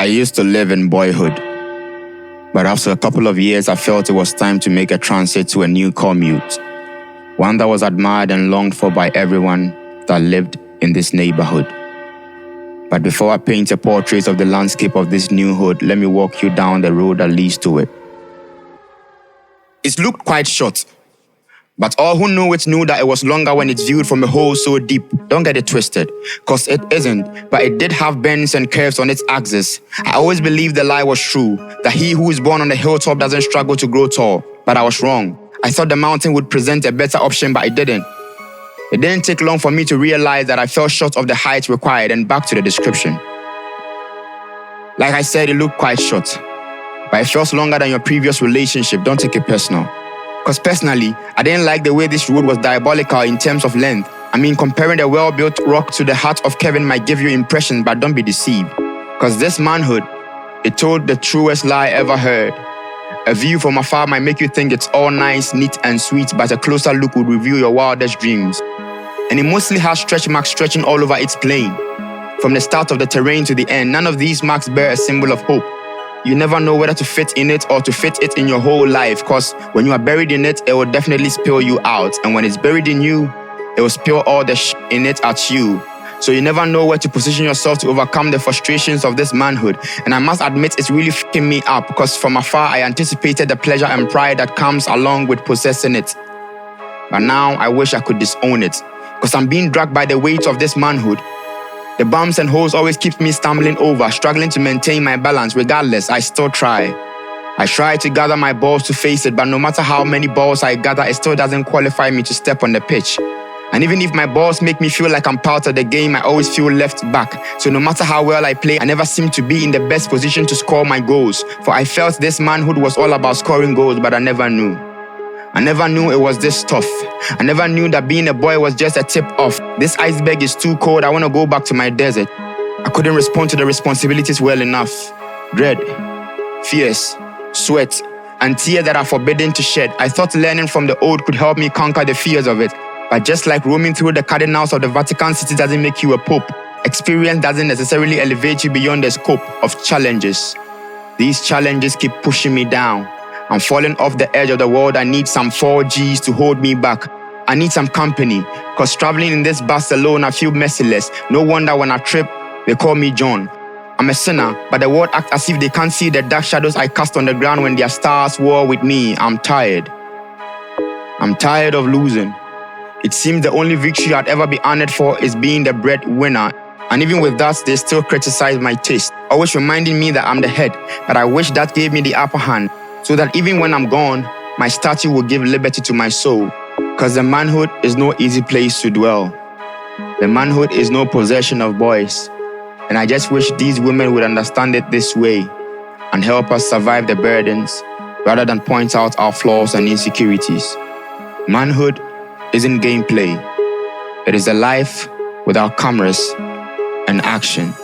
I used to live in boyhood, but after a couple of years, I felt it was time to make a transit to a new commute, one that was admired and longed for by everyone that lived in this neighborhood. But before I paint a portrait of the landscape of this new hood, let me walk you down the road that leads to it. It looked quite short, but all who knew it knew that it was longer when it's viewed from a hole so deep. Don't get it twisted, cause it isn't, but it did have bends and curves on its axis. I always believed the lie was true, that he who is born on the hilltop doesn't struggle to grow tall, but I was wrong. I thought the mountain would present a better option, but it didn't. It didn't take long for me to realize that I fell short of the height required, and back to the description. Like I said, it looked quite short, but it felt longer than your previous relationship. Don't take it personal. Cause personally, I didn't like the way this road was diabolical in terms of length. I mean, comparing the well-built rock to the heart of Kevin might give you impressions, but don't be deceived. Cause this manhood, it told the truest lie ever heard. A view from afar might make you think it's all nice, neat and sweet, but a closer look would reveal your wildest dreams. And it mostly has stretch marks stretching all over its plane. From the start of the terrain to the end, none of these marks bear a symbol of hope. You never know whether to fit in it or to fit it in your whole life, cause when you are buried in it, it will definitely spill you out. And when it's buried in you, it will spill all the in it at you. So you never know where to position yourself to overcome the frustrations of this manhood. And I must admit, it's really f***ing me up, because from afar, I anticipated the pleasure and pride that comes along with possessing it. But now, I wish I could disown it, because I'm being dragged by the weight of this manhood. The bumps and holes always keep me stumbling over, struggling to maintain my balance. Regardless, I still try. I try to gather my balls to face it, but no matter how many balls I gather, it still doesn't qualify me to step on the pitch. And even if my balls make me feel like I'm part of the game, I always feel left back. So no matter how well I play, I never seem to be in the best position to score my goals. For I felt this manhood was all about scoring goals, but I never knew. I never knew it was this tough. I never knew that being a boy was just a tip off. This iceberg is too cold, I want to go back to my desert. I couldn't respond to the responsibilities well enough. Dread, fears, sweat, and tears that are forbidden to shed. I thought learning from the old could help me conquer the fears of it. But just like roaming through the cardinals of the Vatican City doesn't make you a pope, experience doesn't necessarily elevate you beyond the scope of challenges. These challenges keep pushing me down. I'm falling off the edge of the world. I need some 4Gs to hold me back. I need some company, cause traveling in this bus alone I feel merciless. No wonder when I trip, they call me John. I'm a sinner, but the world acts as if they can't see the dark shadows I cast on the ground when their stars war with me. I'm tired. I'm tired of losing. It seems the only victory I'd ever be honored for is being the breadwinner. And even with that, they still criticize my taste, always reminding me that I'm the head, but I wish that gave me the upper hand, so that even when I'm gone, my statue will give liberty to my soul. Cause the manhood is no easy place to dwell. The manhood is no possession of boys. And I just wish these women would understand it this way and help us survive the burdens rather than point out our flaws and insecurities. Manhood isn't gameplay. It is a life without cameras and action.